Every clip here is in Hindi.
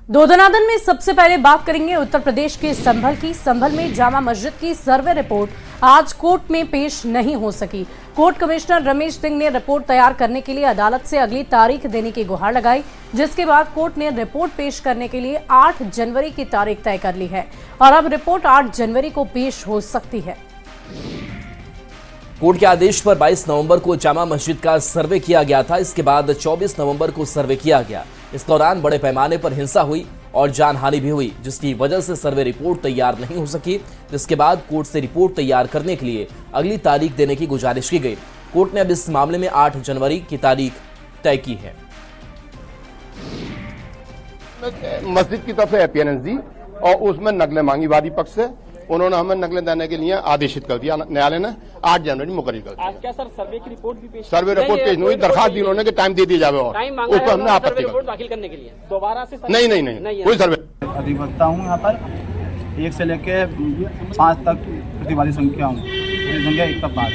दो दनादन में सबसे पहले बात करेंगे उत्तर प्रदेश के संभल की। संभल में जामा मस्जिद की सर्वे रिपोर्ट आज कोर्ट में पेश नहीं हो सकी। कोर्ट कमिश्नर रमेश सिंह ने रिपोर्ट तैयार करने के लिए अदालत से अगली तारीख देने की गुहार लगाई, जिसके बाद कोर्ट ने रिपोर्ट पेश करने के लिए 8 जनवरी की तारीख तय कर ली है और अब रिपोर्ट 8 जनवरी को पेश हो सकती है। कोर्ट के आदेश पर 22 नवंबर को जामा मस्जिद का सर्वे किया गया था। इसके बाद 24 नवंबर को सर्वे किया गया। इस दौरान बड़े पैमाने पर हिंसा हुई और जानहानि भी हुई, जिसकी वजह से सर्वे रिपोर्ट तैयार नहीं हो सकी, जिसके बाद कोर्ट से रिपोर्ट तैयार करने के लिए अगली तारीख देने की गुजारिश की गई। कोर्ट ने अब इस मामले में 8 जनवरी की तारीख तय की है। मस्जिद की तरफ से अपीयरेंस दी और उसमें नकलें मांगी वादी पक्ष से। उन्होंने हमें नकलें देने के लिए आदेशित कर दिया न्यायालय ने। 8 जनवरी मुकर्रर कर दिया। क्या सर सर्वे की रिपोर्ट भी पेश? सर्वे रिपोर्ट पेश नहीं हुई, दरखास्त दी उन्होंने कि टाइम दे दिया जाए और उस पर हमने आपत्ति रिपोर्ट दाखिल करने के लिए दोबारा से नहीं कोई सर्वे। अधिवक्ता हूँ यहाँ पर 1 से लेके 5 तक प्रतिवादी संख्या हूँ। संख्या 1 तक 5,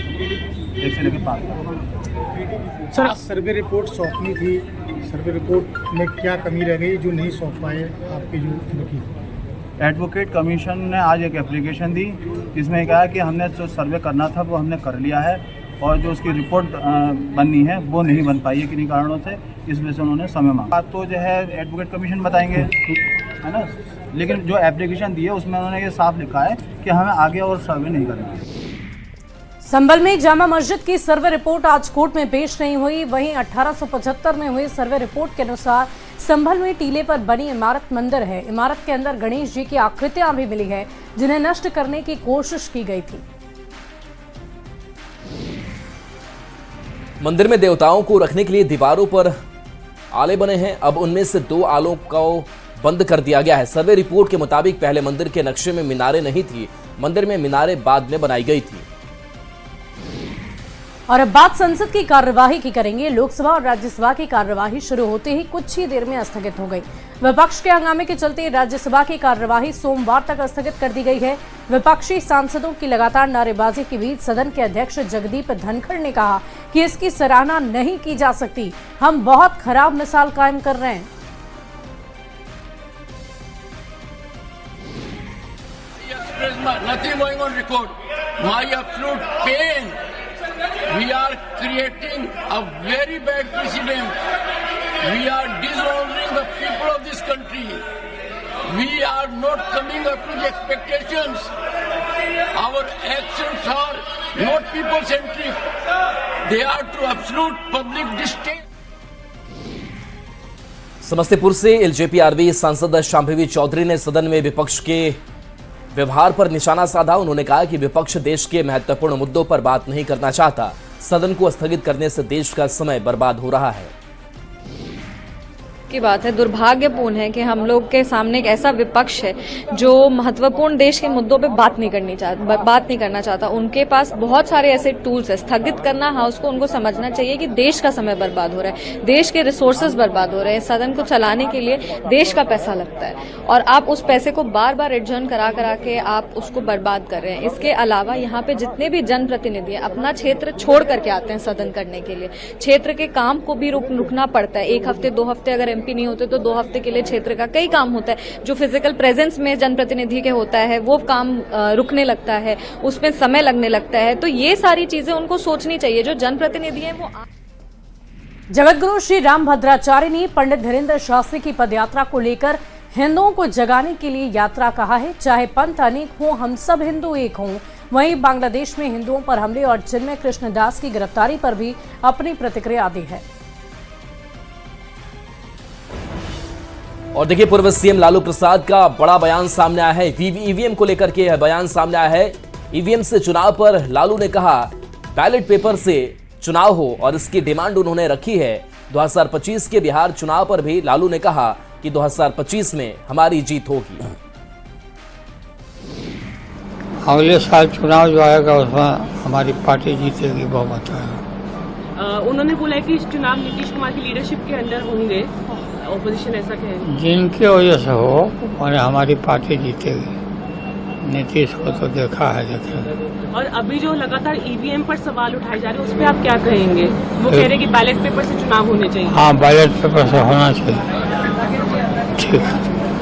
1 से लेके 5 तक। सर सर्वे रिपोर्ट सौंपनी थी, सर्वे रिपोर्ट में क्या कमी रह गई जो नहीं सौंप पाए आपके जो वकील? एडवोकेट कमीशन ने आज एक एप्लीकेशन दी, जिसमें कहा कि हमने जो सर्वे करना था वो हमने कर लिया है और जो उसकी रिपोर्ट बननी है वो नहीं बन पाई है किन्हीं कारणों से। इस वजह से उन्होंने समय मांगा। तो जो है एडवोकेट कमीशन बताएंगे, है ना, लेकिन जो एप्लीकेशन दी है उसमें उन्होंने ये साफ लिखा है कि हमें आगे और सर्वे नहीं करना है। संभल में जामा मस्जिद की सर्वे रिपोर्ट आज कोर्ट में पेश नहीं हुई। वहीं 1875 में हुई सर्वे रिपोर्ट के अनुसार संभल में टीले पर बनी इमारत मंदिर है। इमारत के अंदर गणेश जी की आकृतियां भी मिली है, जिन्हें नष्ट करने की कोशिश की गई थी। मंदिर में देवताओं को रखने के लिए दीवारों पर आले बने हैं। अब उनमें से 2 आलों को बंद कर दिया गया है। सर्वे रिपोर्ट के मुताबिक पहले मंदिर के नक्शे में मीनारें नहीं थी, मंदिर में मीनारें बाद में बनाई गई थी। और अब बात संसद की कार्यवाही की करेंगे। लोकसभा और राज्यसभा की कार्यवाही शुरू होते ही कुछ ही देर में स्थगित हो गई। विपक्ष के हंगामे के चलते राज्यसभा की कार्यवाही सोमवार तक स्थगित कर दी गई है। विपक्षी सांसदों की लगातार नारेबाजी के बीच सदन के अध्यक्ष जगदीप धनखड़ ने कहा कि इसकी सराहना नहीं की जा सकती। हम बहुत खराब मिसाल कायम कर रहे हैं। We are creating a very bad precedent. We are dishonoring the people of this country. We are not coming up to the expectations. Our actions are not people-centric. They are to absolute public disdain. Samastipur से एलजेपी-आरवी सांसद शांभवी चौधरी ने सदन में विपक्ष के व्यवहार पर निशाना साधा। उन्होंने कहा कि विपक्ष देश के महत्वपूर्ण मुद्दों पर बात नहीं करना चाहता। सदन को स्थगित करने से देश का समय बर्बाद हो रहा है। की बात है, दुर्भाग्यपूर्ण है कि हम लोग के सामने एक ऐसा विपक्ष है जो महत्वपूर्ण देश के मुद्दों पे बात नहीं करना चाहता। उनके पास बहुत सारे ऐसे टूल्स है। स्थगित करना हाउस को उनको समझना चाहिए कि देश का समय बर्बाद हो रहा है, देश के रिसोर्सेज बर्बाद हो रहे हैं। सदन को चलाने के लिए देश का पैसा लगता है और आप उस पैसे को बार बार एडजर्न करा के आप उसको बर्बाद कर रहे हैं। इसके अलावा यहाँ पे जितने भी जनप्रतिनिधि हैं अपना क्षेत्र छोड़ करके आते हैं सदन करने के लिए। क्षेत्र के काम को भी रुकना पड़ता है। 1 हफ्ते 2 हफ्ते अगर एमपी नहीं होते तो 2 हफ्ते के लिए क्षेत्र का कई काम होता है। जो फिजिकल प्रेजेंस में जनप्रतिनिधि के होता है वो काम रुकने लगता है, उसमें समय लगने लगता है। तो ये सारी चीजें उनको सोचनी चाहिए। जो जनप्रतिनिधि हैं वो जगतगुरु श्री रामभद्राचार्य ने पंडित धीरेन्द्र शास्त्री की पदयात्रा को लेकर हिंदुओं को जगाने के लिए यात्रा कहा है। चाहे पंथ अनेक हो, हम सब हिंदू एक हों। वहीं बांग्लादेश में हिंदुओं पर हमले और चिन्मय कृष्णदास की गिरफ्तारी पर भी अपनी प्रतिक्रिया दी है। और देखिए, पूर्व सीएम लालू प्रसाद का बड़ा बयान सामने आया है। ईवीएम को लेकर के यह बयान सामने आया है। ईवीएम से चुनाव पर लालू ने कहा बैलेट पेपर से चुनाव हो और इसकी डिमांड उन्होंने रखी है। 2025 के बिहार चुनाव पर भी लालू ने कहा कि 2025 में हमारी जीत होगी। अगले साल चुनाव जो आएगा उसमें हमारी पार्टी जीतेगी, बहुमत है। उन्होंने बोला कि इस चुनाव नीतीश कुमार की लीडरशिप के अंदर होंगे, ऑपोजिशन ऐसा कहे। जिनके वजह से हो और हमारी पार्टी जीतेगी। नीतीश को तो देखा है, देखें। और अभी जो लगातार ईवीएम पर सवाल उठाए जा रहे हैं उस पर आप क्या कहेंगे? वो कह रहे हैं कि बैलेट पेपर से चुनाव होने चाहिए। हाँ, बैलेट पेपर से होना चाहिए। ठीक है।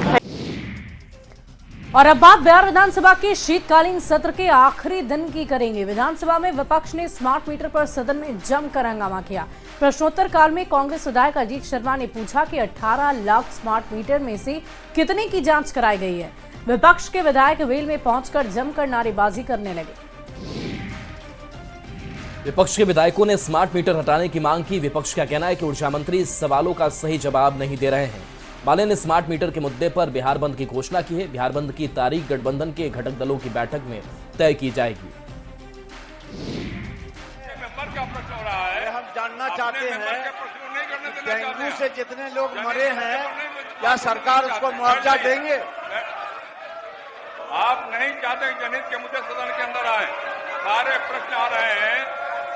और अब बात बिहार विधानसभा के शीतकालीन सत्र के आखिरी दिन की करेंगे। विधानसभा में विपक्ष ने स्मार्ट मीटर पर सदन में जमकर हंगामा किया। प्रश्नोत्तर काल में कांग्रेस विधायक अजीत शर्मा ने पूछा कि 18 लाख स्मार्ट मीटर में से कितने की जांच कराई गई है। विपक्ष के विधायक वेल में पहुंचकर जमकर नारेबाजी करने लगे। विपक्ष के विधायकों ने स्मार्ट मीटर हटाने की मांग की। विपक्ष का कहना है कि ऊर्जा मंत्री इस सवालों का सही जवाब नहीं दे रहे हैं। माले ने स्मार्ट मीटर के मुद्दे पर बिहार बंद की घोषणा की है। बिहार बंद की तारीख गठबंधन के घटक दलों की बैठक में तय की जाएगी। हम जानना चाहते हैं डेंगू से जितने लोग मरे हैं क्या सरकार उसको मुआवजा देंगे? आप नहीं चाहते जनहित के मुद्दे सदन के अंदर आए। सारे प्रश्न आ रहे हैं।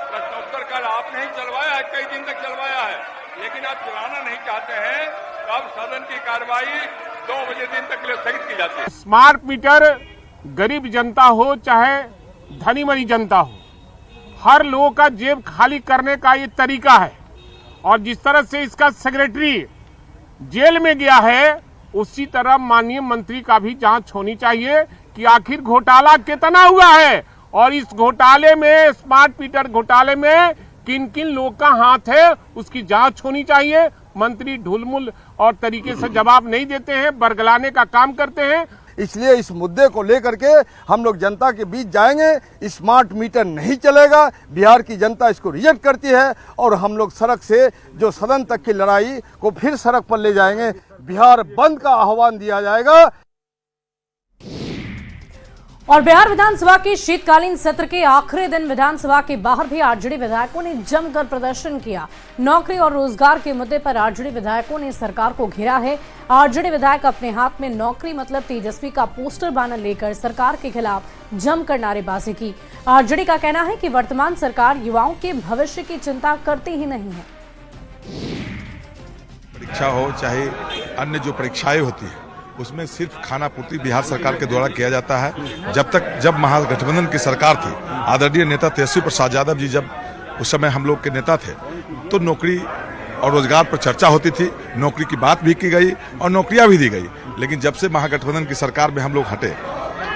प्रश्नोत्तर कल आपने ही चलवाया है, कई दिन तक चलवाया है, लेकिन आप चलाना नहीं चाहते हैं। तो अब सदन की कार्रवाई 2 बजे दिन तक के लिए स्थगित की जाती है। स्मार्ट मीटर गरीब जनता हो चाहे धनी मनी जनता हो, हर लोगों का जेब खाली करने का ये तरीका है। और जिस तरह से इसका सेक्रेटरी जेल में गया है, उसी तरह माननीय मंत्री का भी जांच होनी चाहिए कि आखिर घोटाला कितना हुआ है और इस घोटाले में, स्मार्ट मीटर घोटाले में किन किन लोग का हाथ है, उसकी जांच होनी चाहिए। मंत्री ढुलमुल और तरीके से जवाब नहीं देते हैं, बरगलाने का काम करते हैं। इसलिए इस मुद्दे को लेकर के हम लोग जनता के बीच जाएंगे। स्मार्ट मीटर नहीं चलेगा, बिहार की जनता इसको रिजेक्ट करती है और हम लोग सड़क से जो सदन तक की लड़ाई को फिर सड़क पर ले जाएंगे। बिहार बंद का आह्वान दिया जाएगा। और बिहार विधानसभा के शीतकालीन सत्र के आखिरी दिन विधानसभा के बाहर भी आरजेडी विधायकों ने जमकर प्रदर्शन किया। नौकरी और रोजगार के मुद्दे पर आरजेडी विधायकों ने सरकार को घेरा है। आरजेडी विधायक अपने हाथ में नौकरी मतलब तेजस्वी का पोस्टर बैनर लेकर सरकार के खिलाफ जमकर नारेबाजी की। आरजेडी का कहना है कि वर्तमान सरकार युवाओं के भविष्य की चिंता करती ही नहीं है। परीक्षा हो चाहे अन्य जो परीक्षाएं होती है, उसमें सिर्फ खाना पूर्ति बिहार सरकार के द्वारा किया जाता है। जब महागठबंधन की सरकार थी, आदरणीय नेता तेजस्वी प्रसाद यादव जी जब उस समय हम लोग के नेता थे, तो नौकरी और रोजगार पर चर्चा होती थी, नौकरी की बात भी की गई और नौकरियां भी दी गई। लेकिन जब से महागठबंधन की सरकार में हम लोग हटे,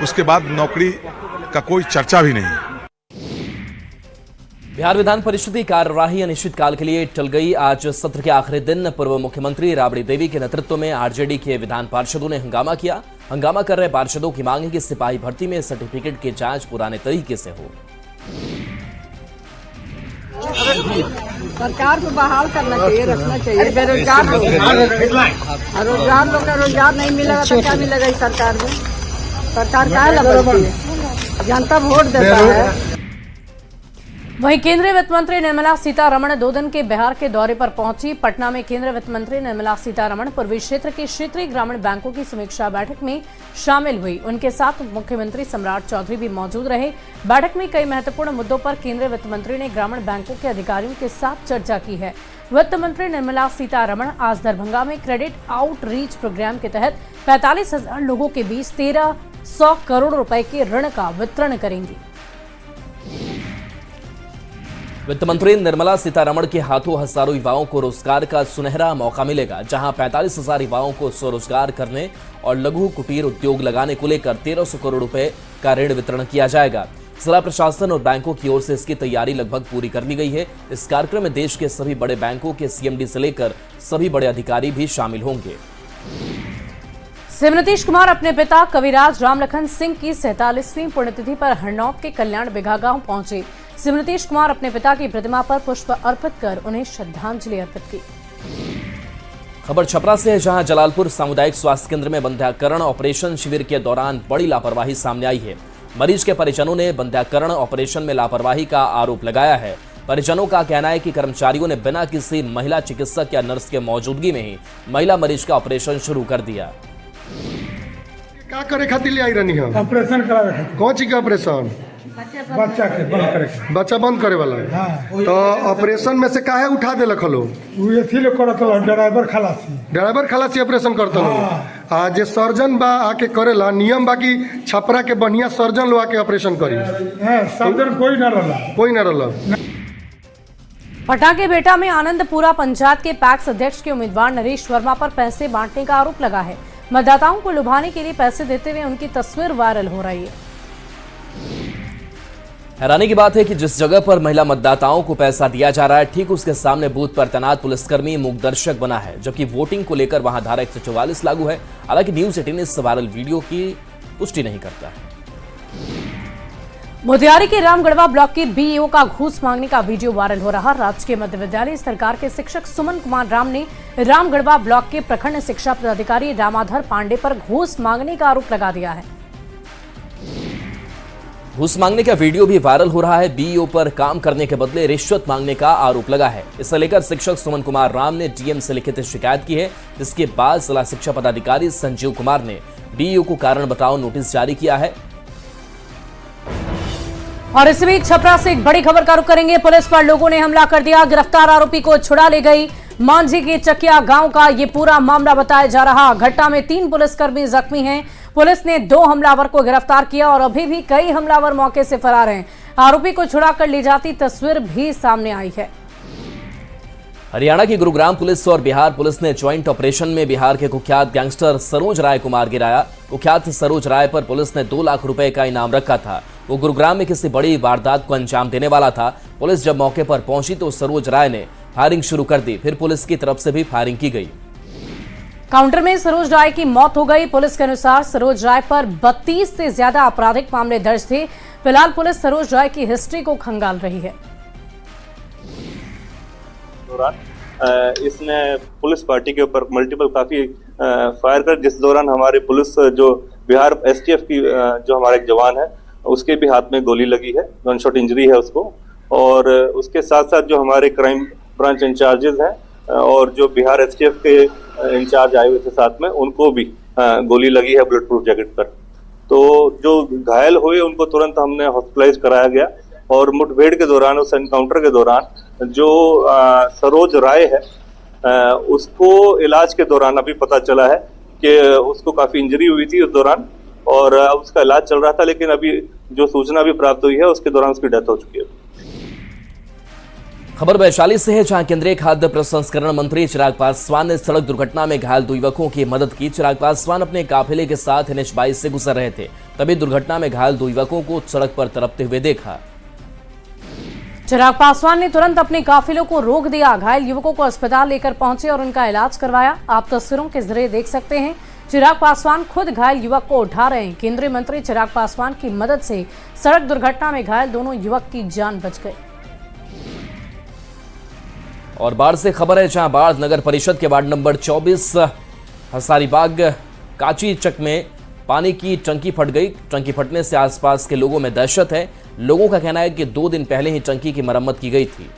उसके बाद नौकरी का कोई चर्चा भी नहीं है। बिहार विधान परिषद की कार्यवाही अनिश्चितकाल के लिए टल गई। आज सत्र के आखिरी दिन पूर्व मुख्यमंत्री राबड़ी देवी के नेतृत्व में आरजेडी के विधान पार्षदों ने हंगामा किया। हंगामा कर रहे पार्षदों की मांग है कि सिपाही भर्ती में सर्टिफिकेट की जांच पुराने तरीके से हो। सरकार को बहाल करना चाहिए, रखना चाहिए। बेरोजगार लोग का रोजगार नहीं मिलेगा तो क्या मिलेगा इस सरकार में? सरकार काहे लगती है? जनता वोट देता है। वहीं केंद्रीय वित्त मंत्री निर्मला सीतारमण 2 दिन के बिहार के दौरे पर पहुंची। पटना में केंद्रीय वित्त मंत्री निर्मला सीतारमण पूर्वी क्षेत्र के क्षेत्रीय ग्रामीण बैंकों की समीक्षा बैठक में शामिल हुई। उनके साथ मुख्यमंत्री सम्राट चौधरी भी मौजूद रहे। बैठक में कई महत्वपूर्ण मुद्दों पर केंद्रीय वित्त मंत्री ने ग्रामीण बैंकों के अधिकारियों के साथ चर्चा की है। वित्त मंत्री निर्मला सीतारमण आज दरभंगा में क्रेडिट आउटरीच प्रोग्राम के तहत 45,000 लोगों के बीच 1300 करोड़ रुपए के ऋण का वितरण करेंगी। वित्त मंत्री निर्मला सीतारमण के हाथों हजारों युवाओं को रोजगार का सुनहरा मौका मिलेगा, जहां 45,000 युवाओं को स्वरोजगार करने और लघु कुटीर उद्योग लगाने को लेकर 1300 करोड़ रुपए का ऋण वितरण किया जाएगा। जिला प्रशासन और बैंकों की ओर से इसकी तैयारी लगभग पूरी कर ली गई है। इस कार्यक्रम में देश के सभी बड़े बैंकों के सीएमडी से लेकर सभी बड़े अधिकारी भी शामिल होंगे। सीएम नीतीश कुमार अपने पिता कविराज रामलखन सिंह की 47वीं पुण्यतिथि पर हरनौत के कल्याण बिघा गांव पहुंचे। सीएम नीतीश कुमार अपने पिता की प्रतिमा पर पुष्प अर्पित कर उन्हें श्रद्धांजलि अर्पित की। खबर छपरा से है, जहां जलालपुर सामुदायिक स्वास्थ्य केंद्र में बंध्याकरण ऑपरेशन शिविर के दौरान बड़ी लापरवाही सामने आई है। मरीज के परिजनों ने बंध्याकरण ऑपरेशन में लापरवाही का आरोप लगाया है। परिजनों का कहना है कि कर्मचारियों ने बिना किसी महिला चिकित्सक या नर्स के मौजूदगी में ही महिला मरीज का ऑपरेशन शुरू कर दिया। क्या करे खातिर ले आई रहनी है? ऑपरेशन करावे। कौन चीज का ऑपरेशन? बच्चा के बंद करे। बच्चा बंद करे वाला। हाँ। तो ऑपरेशन में से काहे उठा दे लखलो? वो ये थी लोग करत लो, ड्राइवर खलासी ऑपरेशन करता लो। हाँ। जे सर्जन बा आके करेला, नियम बा कि छपरा के बढ़िया सर्जन लो आके ऑपरेशन करी। हां, सर्जन कोई ना रहला। पटना के बेटा में आनंदपुरा पंचायत के पैक्स अध्यक्ष के उम्मीदवार नरेश वर्मा पर पैसे बांटने का आरोप लगा है। मतदाताओं को लुभाने के लिए पैसे देते हुए उनकी तस्वीर वायरल हो रही है। हैरानी की बात है कि जिस जगह पर महिला मतदाताओं को पैसा दिया जा रहा है, ठीक उसके सामने बूथ पर तैनात पुलिसकर्मी मूकदर्शक बना है, जबकि वोटिंग को लेकर वहां धारा 144 लागू है। हालांकि न्यूज 18 इस वायरल वीडियो की पुष्टि नहीं करता है। मोतिहारी के रामगढ़वा ब्लॉक की बीईओ का घूस मांगने का वीडियो वायरल हो रहा। राजकीय मध्य विद्यालय सरकार के शिक्षक सुमन कुमार राम ने रामगढ़वा ब्लॉक के प्रखंड शिक्षा पदाधिकारी रामाधर पांडे पर घूस मांगने का आरोप लगा दिया है। घूस मांगने का वीडियो भी वायरल हो रहा है। बीईओ पर काम करने के बदले रिश्वत मांगने का आरोप लगा है। इसे लेकर शिक्षक सुमन कुमार राम ने डीएम से लिखित शिकायत की है, जिसके बाद जिला शिक्षा पदाधिकारी संजीव कुमार ने बीईओ को कारण बताओ नोटिस जारी किया है। और इस बीच छपरा से एक बड़ी खबर का रुख करेंगे। पुलिस पर लोगों ने हमला कर दिया, गिरफ्तार आरोपी को छुड़ा ले गई। मांझी के चकिया गांव का ये पूरा मामला बताया जा रहा। घटना में 3 पुलिसकर्मी जख्मी हैं। पुलिस ने 2 हमलावर को गिरफ्तार किया और अभी भी कई हमलावर मौके से फरार हैं। आरोपी को छुड़ाकर ले जाती तस्वीर भी सामने आई है। हरियाणा की गुरुग्राम पुलिस और बिहार पुलिस ने ज्वाइंट ऑपरेशन में बिहार के कुख्यात गैंगस्टर सरोज राय को मार गिराया। कुख्यात सरोज राय पर पुलिस ने 2 लाख रुपए का इनाम रखा था। वो गुरुग्राम में किसी बड़ी वारदात को अंजाम देने वाला था। पुलिस जब मौके पर पहुंची तो सरोज राय ने फायरिंग शुरू कर दी। फिर पुलिस की तरफ से भी फायरिंग की गई। काउंटर में सरोज राय की मौत हो गई। पुलिस के अनुसार सरोज राय पर 32 से ज्यादा आपराधिक मामले दर्ज थे। फिलहाल पुलिस सरोज राय की हिस्ट्री को खंगाल रही है। इसने पुलिस पार्टी के ऊपर मल्टीपल काफी फायर कर, जिस दौरान हमारे पुलिस जो बिहार एसटीएफ की जो हमारे एक जवान है उसके भी हाथ में गोली लगी है, गन शॉट इंजरी है उसको। और उसके साथ साथ जो हमारे क्राइम ब्रांच इंचार्जेस हैं और जो बिहार एसटीएफ के इंचार्ज आए हुए थे साथ में, उनको भी गोली लगी है बुलेट प्रूफ जैकेट पर। तो जो घायल हुए उनको तुरंत हमने हॉस्पिटलाइज कराया गया। और मुठभेड़ के दौरान, उस एनकाउंटर के दौरान जो सरोज राय है उसको इलाज के दौरान अभी पता चला है कि उसको काफी इंजरी हुई थी उस दौरान और उसका इलाज चल रहा था। लेकिन अभी जो सूचना भी प्राप्त हुई है उसके दौरान उसकी डेथ हो चुकी है। खबर वैशाली से है, जहां केंद्रीय खाद्य प्रसंस्करण मंत्री चिराग पासवान ने सड़क दुर्घटना में घायल 2 युवकों की मदद की। चिराग पासवान अपने काफिले के साथ NH 22 से गुजर रहे थे, तभी दुर्घटना में घायल 2 युवकों को सड़क पर तड़पते हुए देखा। चिराग पासवान ने तुरंत अपने काफिलों को रोक दिया। घायल युवकों को अस्पताल लेकर पहुंचे और उनका इलाज करवाया। आप तस्वीरों के जरिए देख सकते हैं, चिराग पासवान खुद घायल युवक को उठा रहे हैं। केंद्रीय मंत्री चिराग पासवान की मदद से सड़क दुर्घटना में घायल दोनों युवक की जान बच गई। और बाढ़ से खबर है, जहां बाढ़ नगर परिषद के वार्ड नंबर 24 हजारीबाग काची चक में पानी की टंकी फट गई। टंकी फटने से आसपास के लोगों में दहशत है। लोगों का कहना है कि 2 दिन पहले ही टंकी की मरम्मत की गई थी।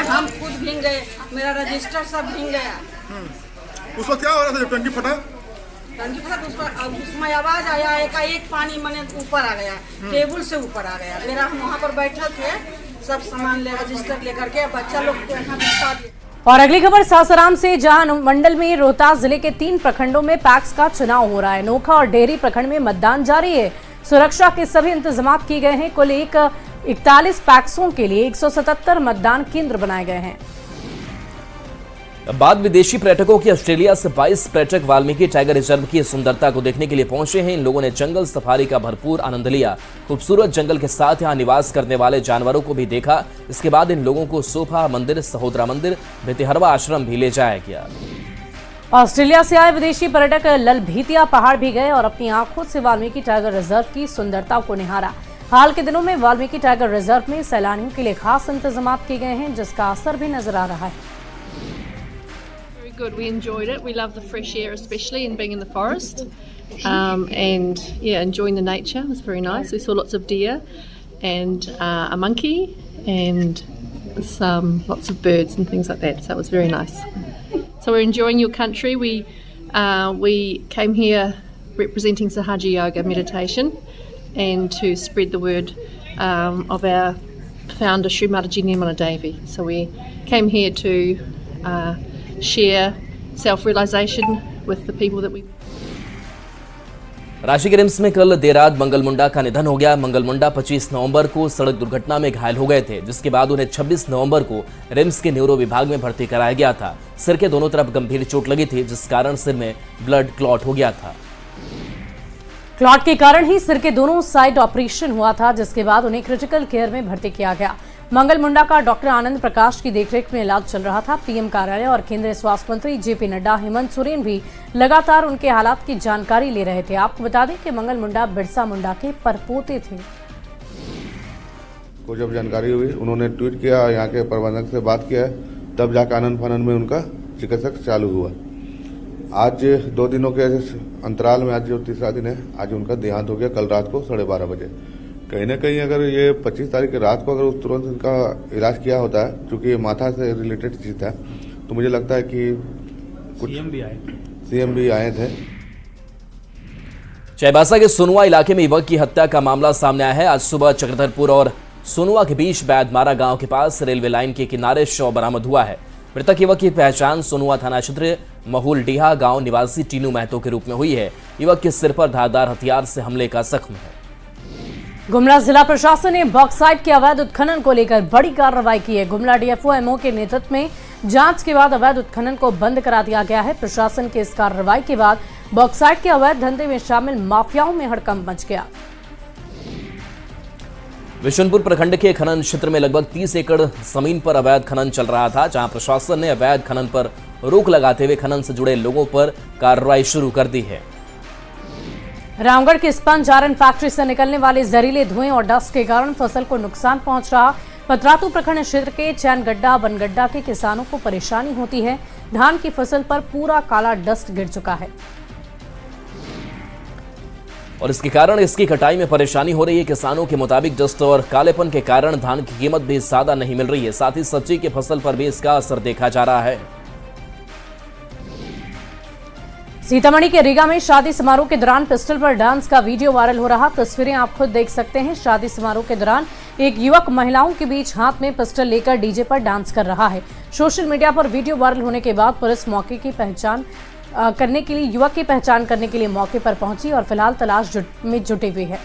हम खुद भीग गए, मेरा रजिस्टर सब भीग गया। उसको क्या हो रहा था जब टंकी फटा? टंकी फटा तो उसमें आवाज आया, एकाएक पानी मने ऊपर आ गया, टेबल से ऊपर आ गया। मेरा हम वहाँ पर बैठे थे, सब सामान ले रजिस्टर लेकर के बच्चा लोग को यहाँ बिठा दिया। और अगली खबर सासाराम से, जहां मंडल में रोहतास जिले के 3 प्रखंडों में पैक्स का चुनाव हो रहा है। नोखा और डेहरी प्रखंड में मतदान जारी है। सुरक्षा के सभी इंतजाम किए गए हैं। कुल 41 पैक्सों के लिए 177 मतदान केंद्र बनाए गए हैं। बाद विदेशी पर्यटकों की ऑस्ट्रेलिया से 22 पर्यटक वाल्मीकि टाइगर रिजर्व की सुंदरता को देखने के लिए पहुंचे हैं। इन लोगों ने जंगल सफारी का भरपूर आनंद लिया। खूबसूरत जंगल के साथ यहां निवास करने वाले जानवरों को भी देखा। इसके बाद इन लोगों को सोफा मंदिर, सहोदरा मंदिर, भितिहरवा आश्रम भी ले जाया गया। ऑस्ट्रेलिया से आए विदेशी पर्यटक ललभीतिया पहाड़ भी गए और अपनी आंखों से वाल्मीकि टाइगर रिजर्व की सुंदरता को निहारा। हाल के दिनों में वाल्मीकि टाइगर रिजर्व में सैलानियों के लिए खास इंतजाम किए गए हैं, जिसका असर भी नजर आ रहा है। Good. We enjoyed it. We love the fresh air, especially, and being in the forest, and enjoying the nature. It was very nice. We saw lots of deer and a monkey and lots of birds and things like that. So it was very nice. So we're enjoying your country. We came here representing Sahaja Yoga meditation and to spread the word of our founder Shri Mataji Nirmala Devi. So we came here to share self-realization with the people that we Ranchi के रिम्स में कल देर रात मंगल मुंडा का निधन हो गया। मंगल मुंडा 25 नवंबर को सड़क दुर्घटना में घायल हो गए थे, जिसके बाद उन्हें 26 नवंबर को रिम्स के न्यूरो विभाग में भर्ती कराया गया था। सिर के दोनों तरफ गंभीर चोट लगी थी, जिस कारण सिर में ब्लड क्लॉट हो गया था। क्लॉट के कारण ही सिर के दोनों साइड ऑपरेशन हुआ था, जिसके बाद उन्हें क्रिटिकल केयर में भर्ती किया गया। मंगल मुंडा का डॉक्टर आनंद प्रकाश की देखरेख में इलाज चल रहा था। पीएम कार्यालय और केंद्रीय स्वास्थ्य मंत्री जेपी नड्डा, हेमंत सोरेन भी लगातार उनके हालात की जानकारी ले रहे थे। आपको बता दें कि मंगल मुंडा बिरसा मुंडा के परपोते थे। को जब जानकारी हुई, उन्होंने ट्वीट किया, यहाँ के प्रबंधक से बात किया, तब जाकर आनंद फानंद में उनका चिकित्सक चालू हुआ। आज 2 दिनों के अंतराल में आज जो तीसरा दिन है, आज उनका देहांत हो गया कल रात को 12:30 बजे। कहीं ना कहीं अगर ये 25 तारीख की रात को अगर उस तुरंत इनका इलाज किया होता है, क्योंकि ये माथा से रिलेटेड चीज था, तो मुझे लगता है कि कुछ सीएम भी आए थे। चाईबासा के सोनुआ इलाके में युवक की हत्या का मामला सामने आया है। आज सुबह चक्रधरपुर और सोनुआ के बीच बैदमारा गांव के पास रेलवे लाइन के किनारे शव बरामद हुआ है। मृतक युवक की पहचान सोनुआ थाना क्षेत्र महुलडीहा गांव निवासी टीनू महतो के रूप में हुई है। युवक के सिर पर धारदार हथियार से हमले का जख्म है। गुमला जिला प्रशासन ने बॉक्साइट के अवैध उत्खनन को लेकर बड़ी कार्रवाई की है। गुमला डीएफओ एमओ के नेतृत्व में जांच के बाद अवैध उत्खनन को बंद करा दिया गया है। प्रशासन की इस कार्रवाई के बाद बॉक्साइट के अवैध धंधे में शामिल माफियाओं में हड़कंप मच गया। विशुनपुर प्रखंड के खनन क्षेत्र में लगभग 30 एकड़ जमीन पर अवैध खनन चल रहा था, जहां प्रशासन ने अवैध खनन पर रोक लगाते हुए खनन से जुड़े लोगों पर कार्रवाई शुरू कर दी है। रामगढ़ के स्पंज आयरन फैक्ट्री से निकलने वाले जहरीले धुएं और डस्ट के कारण फसल को नुकसान पहुंच रहा। पतरातू प्रखंड क्षेत्र के चैनगड्डा बनगड्डा के किसानों को परेशानी होती है। धान की फसल पर पूरा काला डस्ट गिर चुका है और इसके कारण इसकी कटाई में परेशानी हो रही है। किसानों के मुताबिक डस्ट और कालेपन के कारण धान की कीमत भी ज्यादा नहीं मिल रही है। साथ ही सब्जी की फसल पर भी इसका असर देखा जा रहा है। सीतामढ़ी के रीगा में शादी समारोह के दौरान पिस्टल पर डांस का वीडियो वायरल हो रहा। तस्वीरें आप खुद देख सकते हैं। शादी समारोह के दौरान एक युवक महिलाओं के बीच हाथ में पिस्टल लेकर डीजे पर डांस कर रहा है। सोशल मीडिया पर वीडियो वायरल होने के बाद पुलिस मौके की पहचान करने के लिए युवक की पहचान करने के लिए मौके पर पहुंची और फिलहाल तलाश में जुटी हुई है।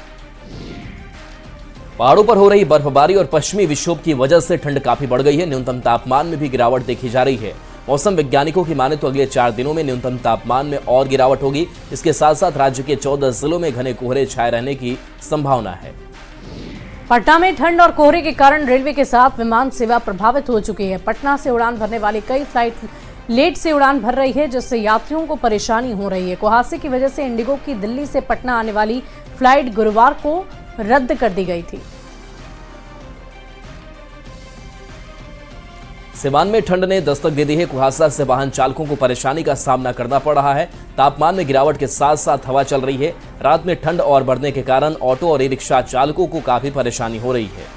पहाड़ों पर हो रही बर्फबारी और पश्चिमी विक्षोभ की वजह से ठंड काफी बढ़ गई है। न्यूनतम तापमान में भी गिरावट देखी जा रही है। मौसम वैज्ञानिकों की माने तो अगले 4 दिनों में न्यूनतम तापमान में और गिरावट होगी। इसके साथ साथ राज्य के 14 जिलों में घने कोहरे छाए रहने की संभावना है। पटना में ठंड और कोहरे के कारण रेलवे के साथ विमान सेवा प्रभावित हो चुकी है। पटना से उड़ान भरने वाली कई फ्लाइट लेट से उड़ान भर रही है, जिससे यात्रियों को परेशानी हो रही है। कुहासे की वजह से इंडिगो की दिल्ली से पटना आने वाली फ्लाइट गुरुवार को रद्द कर दी गई थी। सिवान में ठंड ने दस्तक दे दी है। कुहासा से वाहन चालकों को परेशानी का सामना करना पड़ रहा है। तापमान में गिरावट के साथ साथ हवा चल रही है। रात में ठंड और बढ़ने के कारण ऑटो और ई रिक्शा चालकों को काफी परेशानी हो रही है।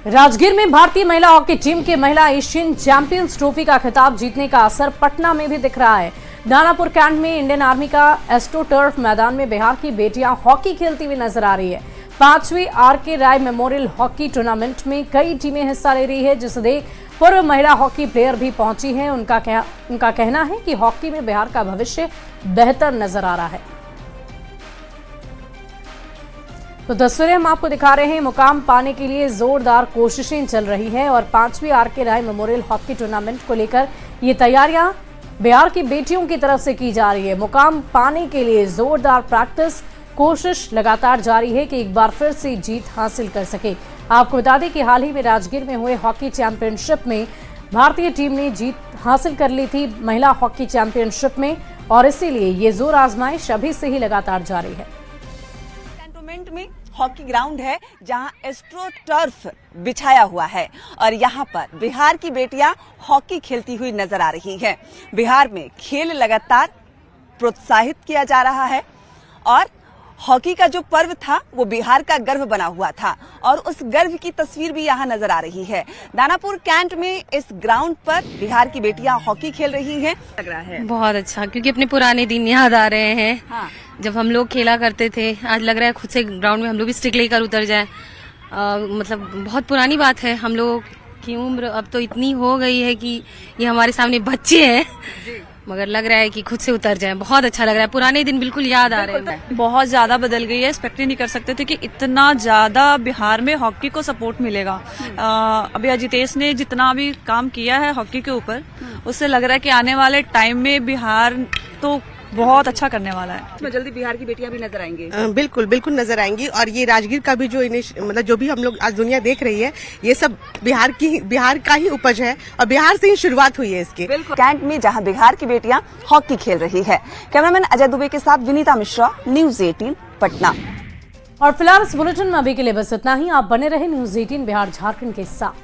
राजगीर में भारतीय महिला हॉकी टीम के महिला एशियन चैंपियंस ट्रॉफी का खिताब जीतने का असर पटना में भी दिख रहा है। दानापुर कैंट में इंडियन आर्मी का एस्ट्रो टर्फ मैदान में बिहार की बेटियां हॉकी खेलती हुई नजर आ रही है। 5वीं आर.के. राय मेमोरियल हॉकी टूर्नामेंट में कई टीमें हिस्सा ले रही है, जिसे देख पूर्व महिला हॉकी प्लेयर भी पहुंची हैं। उनका कहना है कि हॉकी में बिहार का भविष्य बेहतर नजर आ रहा है। तो तस्वीरें हम आपको दिखा रहे हैं। मुकाम पाने के लिए जोरदार कोशिशें चल रही है और 5वीं आर.के. राय मेमोरियल हॉकी टूर्नामेंट को लेकर ये तैयारियां बिहार की बेटियों की तरफ से की जा रही है। मुकाम पाने के लिए जोरदार प्रैक्टिस कोशिश लगातार जारी है कि एक बार फिर से जीत हासिल कर सके। आपको बता दें कि हाल ही में राजगीर में हुए हॉकी चैंपियनशिप में भारतीय टीम ने जीत हासिल कर ली थी महिला हॉकी चैंपियनशिप में, और इसीलिए ये जोर आजमाइश अभी से ही लगातार जारी है। कैंटोनमेंट में हॉकी ग्राउंड है जहां एस्ट्रो टर्फ बिछाया हुआ है और यहां पर बिहार की बेटियां हॉकी खेलती हुई नजर आ रही हैं। बिहार में खेल लगातार प्रोत्साहित किया जा रहा है और हॉकी का जो पर्व था वो बिहार का गर्व बना हुआ था और उस गर्व की तस्वीर भी यहाँ नजर आ रही है। दानापुर कैंट में इस ग्राउंड पर बिहार की बेटियां हॉकी खेल रही हैं। लग रहा है बहुत अच्छा, क्योंकि अपने पुराने दिन याद आ रहे हैं। हाँ। जब हम लोग खेला करते थे, आज लग रहा है खुद से ग्राउंड में हम लोग भी स्टिक लेकर उतर जाए। मतलब बहुत पुरानी बात है, हम लोग कि उम्र अब तो इतनी हो गई है कि ये हमारे सामने बच्चे हैं, मगर लग रहा है कि खुद से उतर जाएं। बहुत अच्छा लग रहा है, पुराने दिन बिल्कुल याद आ रहे हैं। बहुत ज्यादा बदल गई है, एक्सपेक्ट ही नहीं कर सकते थे कि इतना ज्यादा बिहार में हॉकी को सपोर्ट मिलेगा। अभी अजितेश ने जितना भी काम किया है हॉकी के ऊपर, उससे लग रहा है कि आने वाले टाइम में बिहार तो बहुत अच्छा करने वाला है। इसमें जल्दी बिहार की बेटियां भी नजर आएंगी। बिल्कुल बिल्कुल नजर आएंगी। और ये राजगीर का भी जो मतलब जो भी हम लोग आज दुनिया देख रही है, ये सब बिहार का ही उपज है और बिहार से ही शुरुआत हुई है इसकी। कैंट में जहां बिहार की बेटियां हॉकी खेल रही है। कैमरामैन अजय दुबे के साथ विनीता मिश्रा, न्यूज 18 पटना। और फिलहाल इस बुलेटिन में अभी के लिए बस इतना ही। आप बने रहे न्यूज 18 बिहार झारखंड के साथ।